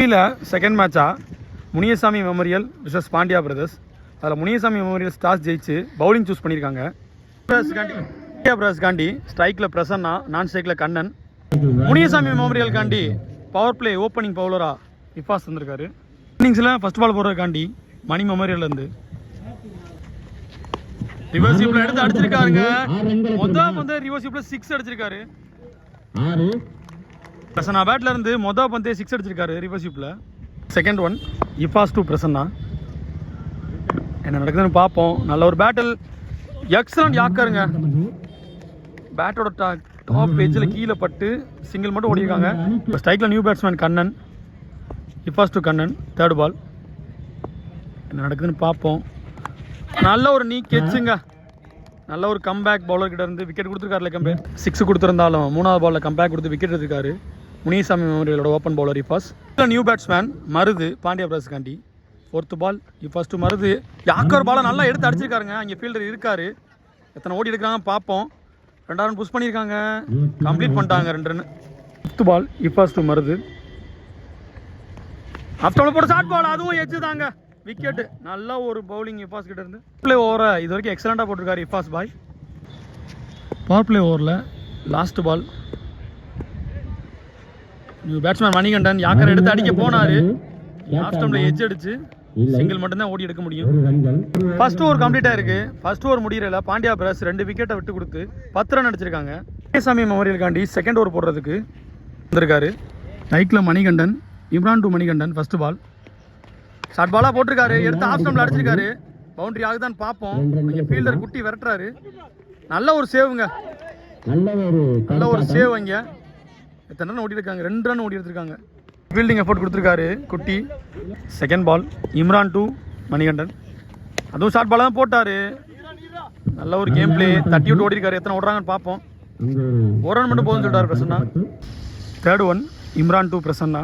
Second மேட்சா Muniyasamy memorial versus Pandiya brothers. அதில் Muniyasamy memorial toss ஜெயிச்சு பவுலிங் சூஸ் பண்ணியிருக்காங்க. பாண்டியா பிரதர்ஸ் காண்டி ஸ்ட்ரைக்கில் பிரசன்னா, நான் ஸ்ட்ரைக்கில் கண்ணன். முனியசாமி மெமோரியல் காண்டி பவர் பிளே ஓப்பனிங் பவுலரா இஃபாஸ் வந்திருக்காரு. இன்னிங்ஸில் ஃபர்ஸ்ட் பால் போடுறதுக்காண்டி மணி மெமோரியல்லேருந்து ரிவர்சிப்ல எடுத்து அடிச்சிருக்காருங்க. மொத ரிவர்சிப்ல 6 அடிச்சிருக்காரு. பிரசன்னா பேட்ல இருந்து பந்தே 6 அடிச்சிருக்காரு ரிவர்சிப்ல. Second one Ifas to Prasanna. என்ன நடக்குதுன்னு பார்ப்போம். நல்ல ஒரு பேட்டில், எக்ஸலண்ட் யாக்கருங்க. பேட்டோட டாப் பேஜில் கீழே பட்டு சிங்கிள் மட்டும் ஓடிருக்காங்க. ஸ்ட்ரைக்கில் new batsman Kannan, Ifas to Kannan. Third ball என்ன நடக்குதுன்னு பார்ப்போம். நல்ல ஒரு நீ கெச்சுங்க. நல்ல ஒரு கம்பேக் பவுலர் கிட்ட இருந்து விக்கெட் கொடுத்துருக்காருல. கம்பேக் 6 கொடுத்துருந்தாலும் 3வது பாலில் கம்பேக் கொடுத்து விக்கெட் எடுத்துருக்காரு முனியசாமி மெமோரியலோட open bowler Ifas. New batsman Marudhu, Pandiya brothers காண்டி. 4th ball இஃபாஸ் to Marudhu. Yorker பாலை நல்லா எடுத்து அடிச்சிருக்காருங்க. அங்கே ஃபீல்டர் இருக்காரு. எத்தனை ஓடி எடுக்கிறாங்க பார்ப்போம். 2 ரன் புஷ் பண்ணியிருக்காங்க, கம்ப்ளீட் பண்ணிட்டாங்க 2 run. 5th ball இஃபாஸ் to Maruthu. After போட ஷார்ட் பால், அதுவும் எட்ஜ் தாங்க, விக்கெட். நல்ல ஒரு பவுலிங் இஃபாஸ் கிட்ட இருந்து. பிளே ஓவரை இது வரைக்கும் எக்ஸலண்டாக போட்டிருக்காரு இஃபாஸ் பாய். பவர் பிளே ஓவரில் last ball new batsman Manikandan yorker எடுத்து அடிக்க போனாரு. ஆஃப் ஸ்டம்பில் எட்ஜ் அடிச்சு சிங்கிள் மட்டும்தான் ஓடி எடுக்க முடியும். ஃபர்ஸ்ட் ஓவர் கம்ப்ளீட்டாக இருக்கு. ஃபர்ஸ்ட் ஓவர் முடியல. பாண்டியா பிரதர்ஸ் 2 விக்கெட்டை விட்டு கொடுத்து 10 ரன் அடிச்சிருக்காங்க. முனியசாமி மெமோரியல் காண்டி செகண்ட் ஓவர் போடுறதுக்கு வந்திருக்காரு. நைக்கில் Manikandan, Imran to Manikandan. First ball short பாலாக போட்டிருக்காரு. எடுத்து ஆஃப் ஸ்டம்பில் அடிச்சிருக்காரு. பவுண்டரி ஆகுதான்னு பார்ப்போம். இங்கே ஃபீல்டர் குட்டி விரட்டுறாரு. நல்ல ஒரு சேவுங்க, நல்ல ஒரு சேவ். இங்கே எத்தனை ரன் ஓடி இருக்காங்க? 2 ரன் ஓடி எடுத்திருக்காங்க. ஃபீல்டிங் எஃபோர்ட் கொடுத்துருக்காரு Kutty. Second ball Imran to Manikandan. அதுவும் ஷார்ட் பாலாக தான் போட்டார். நல்ல ஒரு கேம் பிளே. தட்டி விட்டு ஓடி இருக்காரு. எத்தனை ஓடுறாங்கன்னு பார்ப்போம். 1 ரன் மட்டும் போதும்னு சொல்லிட்டாரு Prasanna. Third one Imran to Prasanna.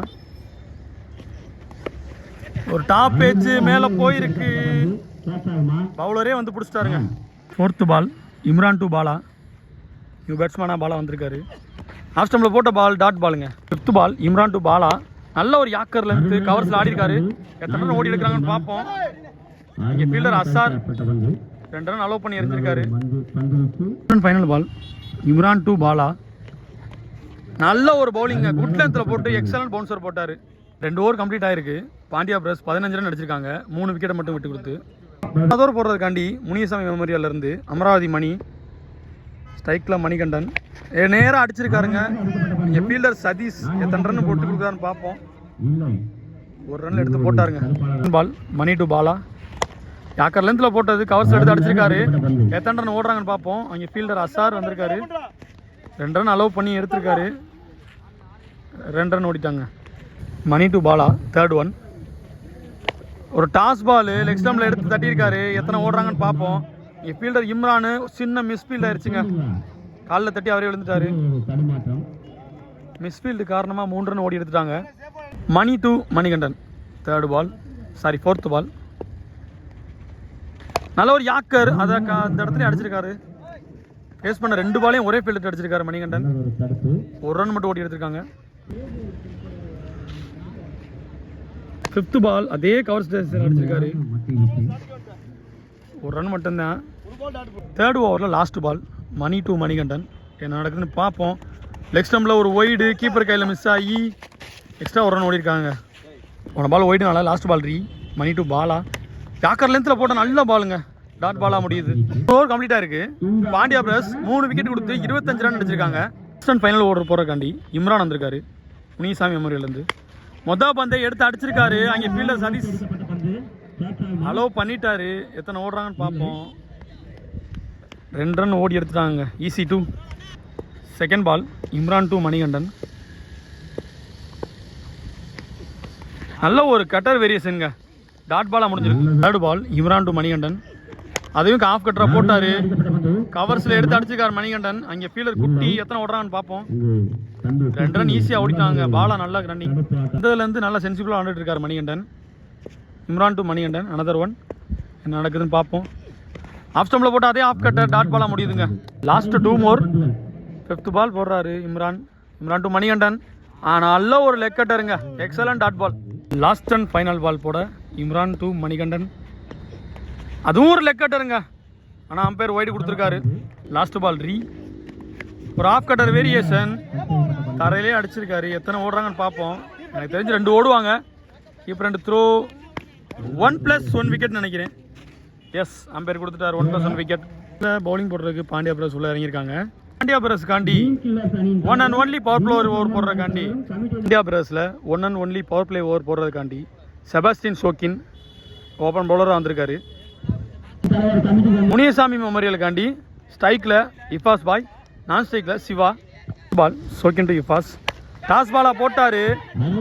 ஒரு டாப் பேச்சு மேலே போயிருக்கு. பவுலரே வந்து பிடிச்சிட்டாருங்க. 4th ball Imran to Bala. New பேட்ஸ்மேனாக பாலா வந்திருக்காரு. ஆஃப் ஸ்டம்பில் போட்ட பால் டாட் பாலுங்க. 5th ball Imran to Bala. நல்ல ஒரு யாக்கர்ல இருந்து கவர்ஸில் ஆடி இருக்காரு. எத்தனை ரன் ஓடி எடுக்கிறாங்கன்னு பார்ப்போம். இங்கே ஃபீல்டர் அசார் 2 ரன் அலோவ் பண்ணி எரிஞ்சிருக்காரு. Final ball Imran to Bala. நல்ல ஒரு பவுலிங்க, குட் லென்த்தில் போட்டு எக்ஸலன்ட் பவுன்சர் போட்டார். 2 ஓவர் கம்ப்ளீட் ஆயிருக்கு. பாண்டியா பிரதர்ஸ் 15 ரன் அடிச்சிருக்காங்க. 3 விக்கெட்டை மட்டும் விட்டு கொடுத்து. அதோடு போடுறதுக்காண்டி முனியசாமி மெமோரியல்ல இருந்து அமராவதி மணி. ஸ்ட்ரைக்கில் மணிகண்டன் நேராக அடிச்சிருக்காருங்க. இங்கே ஃபீல்டர் சதீஷ் எத்தனை ரன் போட்டு கொடுக்குறான்னு பார்ப்போம். 1 ரன் எடுத்து போட்டாருங்க. பால் மணி டு பாலா. யாக்கர் லென்த்தில் போட்டது கவர்ஸ் எடுத்து அடிச்சிருக்காரு. எத்தனை ரன் ஓடுறாங்கன்னு பார்ப்போம். அங்கே ஃபீல்டர் அசார் வந்திருக்காரு. 2 ரன் அலோவ் பண்ணி எடுத்திருக்காரு. 2 ரன் ஓடிட்டாங்க. Mani to Bala. Third one ஒரு டாஸ் பால் லெக் ஸ்டம்பில் எடுத்து தட்டியிருக்காரு. எத்தனை ஓடுறாங்கன்னு பார்ப்போம். இங்கே ஃபீல்டர் இம்ரானு சின்ன மிஸ்ஃபீல்ட் ஆயிடுச்சுங்க. காலில் தட்டி அவரே விழுந்துட்டாரு. மிஸ்ஃபீல்டு காரணமாக 3 ரன் ஓடி எடுத்துட்டாங்க. Mani to Manikandan. Third ball fourth ball. நல்ல ஒரு யாக்கர், அதை அந்த இடத்துல அடிச்சிருக்காரு. ஃபேஸ் பண்ண 2 பாலையும் ஒரே ஃபீல்டு அடிச்சிருக்காரு மணிகண்டன். 1 ரன் மட்டும் ஓடி எடுத்திருக்காங்க. 5th பால் அதே கவர் ஸ்டேஷன் அடிச்சிருக்காரு. 1 ரன் மட்டும்தான். தேர்ட் ஓவரில் last ball Mani to Manikandan. என்ன நடக்குதுன்னு பார்ப்போம். லெக் ஸ்டம்பில் ஒரு ஒய்டு, கீப்பர் கையில் மிஸ் ஆகி எக்ஸ்ட்ரா 1 ரன் ஓடி இருக்காங்க. போன பால் ஒய்டுனால last ball Mani to Bala. Yorker லென்த்தில் போட்ட நல்ல பாலுங்க, டாட் பாலாக முடியுது. ஓவர் கம்ப்ளீட்டாக இருக்குது. பாண்டியா பிரதர்ஸ் 3 விக்கெட் கொடுத்து 25 ரன் அடிச்சிருக்காங்க. ஃபைனல் ஓவர் போகிறக்காண்டி இம்ரான் வந்திருக்காரு முனியசாமி மெமோரியல்லேருந்து. பந்தை எடுத்து அடிச்சிருக்காரு. அங்கே ஃபீல்டர் சதீஷ் அலோவ் பண்ணிட்டாரு. எத்தனை ஓடுறாங்கன்னு பார்ப்போம். 2 ரன் ஓடி எடுத்துட்டாங்க. Easy 2. Second ball Imran to Manikandan. நல்ல ஒரு கட்டர் வேரியேஷனுங்க, டாட் பாலாக முடிஞ்சிருக்கு. Third ball Imran to Manikandan. அதையும் ஆஃப் கட்டராக போட்டார். கவர்ஸில் எடுத்து அடிச்சிருக்காரு மணிகண்டன். அங்கே ஃபீல்டர் குட்டி எத்தனை ஓடுறாங்கன்னு பார்ப்போம். 2 ரன் ஈஸியாக ஓடிட்டாங்க. பாலா நல்லா ரன்னிங். இந்ததுலேருந்து நல்லா சென்சிபிளாக ஆண்டுட்டு இருக்காரு Manikandan. Imran to Manikandan. Another one. என்ன நடக்குதுன்னு பார்ப்போம். ஆஃப் ஸ்டம்பில் போட்டு அதே ஆஃப் கட்டர் டாட் பாலாக முடியுதுங்க. லாஸ்ட் 2 மோர். 5th பால் போடுறாரு இம்ரான் டு மணிகண்டன். நல்ல ஒரு லெக் கட்டருங்க, excellent dot ball. Last and final ball போட இம்ரான் டு மணிகண்டன், அதுவும் ஒரு லெக் கட்டருங்க, ஆனால் அம்பையர் ஒயிட் கொடுத்துருக்காரு. லாஸ்ட் பால் ஒரு ஆஃப் கட்டர் வேரியேஷன், தரையிலே அடிச்சிருக்காரு. எத்தனை ஓடுறாங்கன்னு பார்ப்போம். எனக்கு தெரிஞ்சு 2 ஓடுவாங்க. இப்போ 2 த்ரோ, 1+1 விக்கெட் நினைக்கிறேன். எஸ், அம்பையர் கொடுத்துட்டார் 1+1 விக்கெட். பவுலிங் போடுறதுக்கு பாண்டியா பிரதர்ஸ் உள்ள இறங்கியிருக்காங்க. பாண்டியா பிரதர்ஸ் காண்டி 1 and only power play over போடுறதுக்காண்டி, பாண்டியா பிரதர்ஸில் 1 and only power play over போடுறதுக்காண்டி செபாஸ்டின் ஷோக்கின் ஓப்பன் பவுலராக வந்திருக்காரு. முனியசாமி மெமோரியலுக்காண்டி ஸ்ட்ரைக்கில் இஃபாஸ் பாய், நான் ஸ்ட்ரைக்கில் Siva. Ball Shokeen to Ifas, toss பாலா போட்டாரு,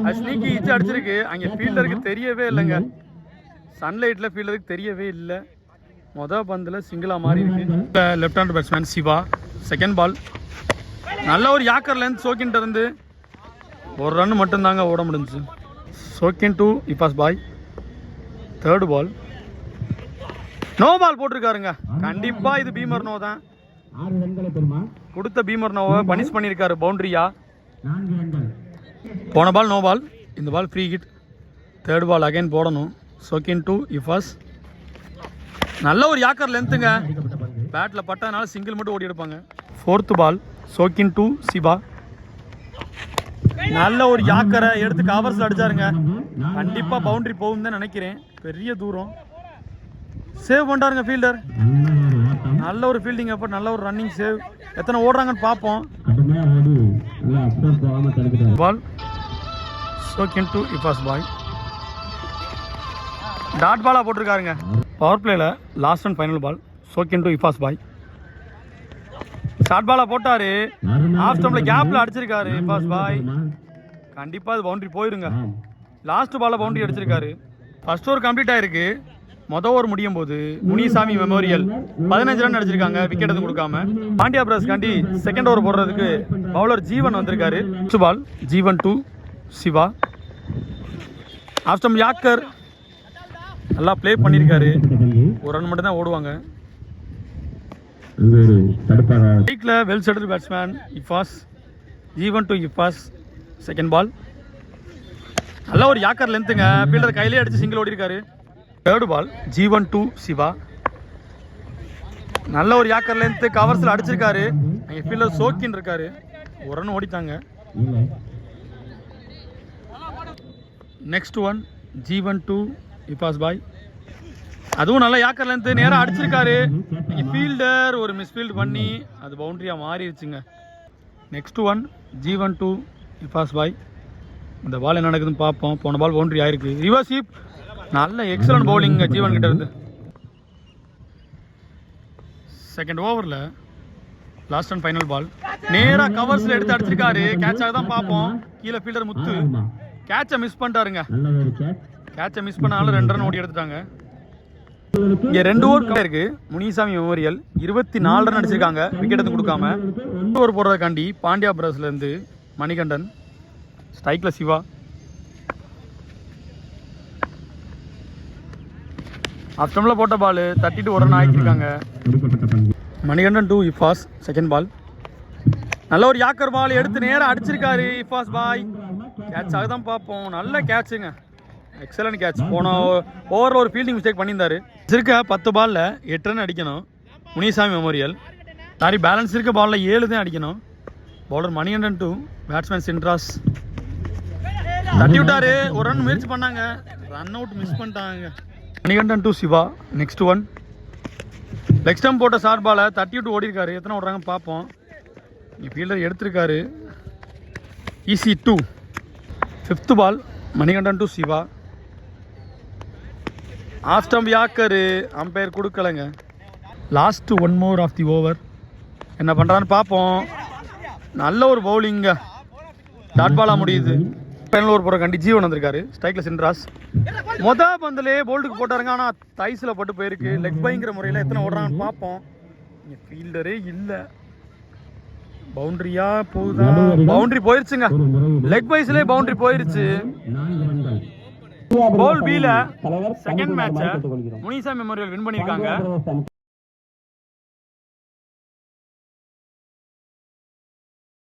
அது ஸ்னீக்கி இச்சு அடிச்சிருக்கு. அங்கே ஃபீல்டருக்கு தெரியவே இல்லைங்க, சன்லைட்டில் ஃபீல்டருக்கு தெரியவே இல்லை. மொதல் பந்தில் சிங்கிளாக மாறி இருக்கு. Left hand batsman Siva. Second ball நல்ல ஒரு யாக்கர் லென்த் ஷோக்கின்ட்டு இருந்து 1 ரன் மட்டும்தாங்க ஓட முடிஞ்சு. ஷோக்கின் டு இஃபாஸ் பாய். தேர்டு பால் நோ பால் போட்டிருக்காருங்க. கண்டிப்பாக இது பீமர் நோ தான். கொடுத்த பீமர் நோவை பனிஷ் பண்ணியிருக்காரு பவுண்டரியா. போன பால் நோ பால், இந்த ball free hit. Third ball again போடணும். ஷோக்கின் டு இஃபாஸ், நல்ல ஒரு யாக்கர் லென்த்துங்க, பேட்டில் பட்டதுனால சிங்கிள் மட்டும் ஓடி எடுப்பாங்க. Fourth ball Shokeen to Siva, நல்ல ஒரு யாக்கரை எடுத்து கவர்ஸில் அடிச்சாருங்க. கண்டிப்பாக பவுண்டரி போகும் தான் நினைக்கிறேன், பெரிய தூரம். சேவ் பண்ணிட்டாருங்க ஃபீல்டர், நல்ல ஒரு ஃபீல்டிங் எஃபர்ட், நல்ல ஒரு ரன்னிங் சேவ். எத்தனை ஓடுறாங்கன்னு பார்ப்போம். பால் ஷோக்கின் டு இஃபாஸ் பாய், டாட் பாலாக போட்டிருக்காருங்க. பவர் பிளேயில் last and final ball Shokeen to Ifas பாய். ஷார்ட் பாலாக போட்டார், ஆஃப் ஸ்டம்பில் கேப்பில் அடிச்சிருக்காரு இஃபாஸ் பாய். கண்டிப்பாக அது பவுண்டரி போயிருங்க. லாஸ்ட் பாலில் பவுண்டரி அடிச்சிருக்காரு. ஃபர்ஸ்ட் ஓவர் கம்ப்ளீட் ஆயிருக்கு. மொதல் ஓவர் முடியும் போது முனிசாமி மெமோரியல் 15 ரன் அடிச்சிருக்காங்க, விக்கெட் எதுவும் கொடுக்காம. பாண்டியா பிரதர்ஸ் காண்டி செகண்ட் ஓவர் போடுறதுக்கு பவுலர் ஜீவன் வந்திருக்காரு. First ball Jeevan to Siva. Off stump yorker நல்லா ப்ளே பண்ணியிருக்காரு. 1 ரன் மட்டும் தான் ஓடுவாங்க. Well settle batsman Ifaz. Jeevan to இஃபாஸ். Second ball நல்ல ஒரு யாக்கர் லென்த்துங்க, ஃபீல்டர் கையிலே அடிச்சு சிங்கிள் ஓடி இருக்காரு. Third ball Jeevan to Siva, நல்ல ஒரு யாக்கர் லென்த்து, கவர்ஸில் அடிச்சிருக்காரு. அங்கே ஃபீல்டர் ஷோக்கின் இருக்காரு. 1 ரன் ஓடித்தாங்க. Next one Jeevan to Ifas பாய், அதுவும் நல்ல யாக்கர் லென்த்து, நேராக அடிச்சிருக்காரு. இங்கே ஃபீல்டர் ஒரு மிஸ்ஃபீல்டு பண்ணி அது பவுண்டரியாக மாறிடுச்சுங்க. Next one Jeevan to Ifas பாய். இந்த பால் என்ன நடக்குதுன்னு பார்ப்போம். போன பால் பவுண்டரி ஆயிருக்கு. ரிவர்ஸ் ஸ்வீப், நல்ல எக்ஸலன்ட் பவுலிங் ஜீவன் கிட்ட இருந்து. செகண்ட் ஓவரில் லாஸ்ட் அண்ட் ஃபைனல் பால் நேராக கவர்ஸில் எடுத்து அடிச்சிருக்காரு. கேட்சாக தான் பார்ப்போம். கீழே ஃபீல்டர் முத்து கேட்சை மிஸ் பண்ணிட்டாருங்க. கேட்சை மிஸ் பண்ணாலும் 2 ரன் ஓடி எடுத்துட்டாங்க. இங்கே 2 ஓவர் இருக்கு. முனிசாமி மெமோரியல் 24 ரன் அடிச்சிருக்காங்க, விக்கெட் எதுவும் கொடுக்காம. 2 ஓவர் போடுறதுக்காண்டி பாண்டியா பிரதர்ஸ்லேருந்து மணிகண்டன். ஸ்ட்ரைக்கில் சிவா. அஸ்டம்பில் போட்ட பால் தட்டிட்டு 1 ரன் ஆக்கியிருக்காங்க. மணிகண்டன் டு இஃபாஸ். செகண்ட் பால் நல்ல ஒரு யாக்கர் பால் எடுத்து நேராக அடிச்சிருக்காரு இஃபாஸ் பாய். கேட்சாக தான் பார்ப்போம். நல்ல கேட்சுங்க, எக்ஸலன்ட் கேட்ச். போன ஓவரில் ஒரு ஃபீல்டிங் மிஸ்டேக் பண்ணியிருந்தாரு. இருக்க 10 பாலில் 8 ரன் அடிக்கணும் முனிசாமி மெமோரியல். சாரி, பேலன்ஸ் இருக்க பாலில் 7 தான் அடிக்கணும். Bowler Manikandan to batsman Chinras. தட்டி விட்டாரு. 1 ரன் முயற்சி பண்ணாங்க, ரன் அவுட் மிஸ் பண்ணிட்டாங்க. Manikandan to Siva. Next one leg stump போட்ட ஷார்ட் பாலை தட்டி விட்டு ஓடி இருக்காரு. எத்தனை ஓடுறாங்கன்னு பார்ப்போம். ஃபீல்டர் எடுத்திருக்காரு. Easy 2. Fifth ball Manikandan to Siva. Off stump yorker, umpire கொடுக்கலைங்க. Last 1 more of the over. என்ன பண்ணுறான்னு பார்ப்போம். நல்ல ஒரு பவுலிங்க, டாட் பாலாக முடியுது. ஃபைனல் ஓவர் போகிற கண்டி ஜீவன் வந்திருக்காரு. ஸ்ட்ரைக்கில் சின்ராஸ். மொதல் பந்திலே போல்டுக்கு போட்டாருங்க, ஆனால் தைஸில் பட்டு போயிருக்கு. லெக் பைங்கிற முறையில் எத்தனை ஓடுறாங்கன்னு பார்ப்போம். இங்கே ஃபீல்டரே இல்லை, பவுண்டரியா போகுதா? பவுண்டரி போயிருச்சுங்க. லெக் பைஸ்லேயே பவுண்டரி போயிருச்சு. போல் பீல செகண்ட் மேட்சை முனிசா மெமோரியல் வின் பண்ணியிருக்காங்க.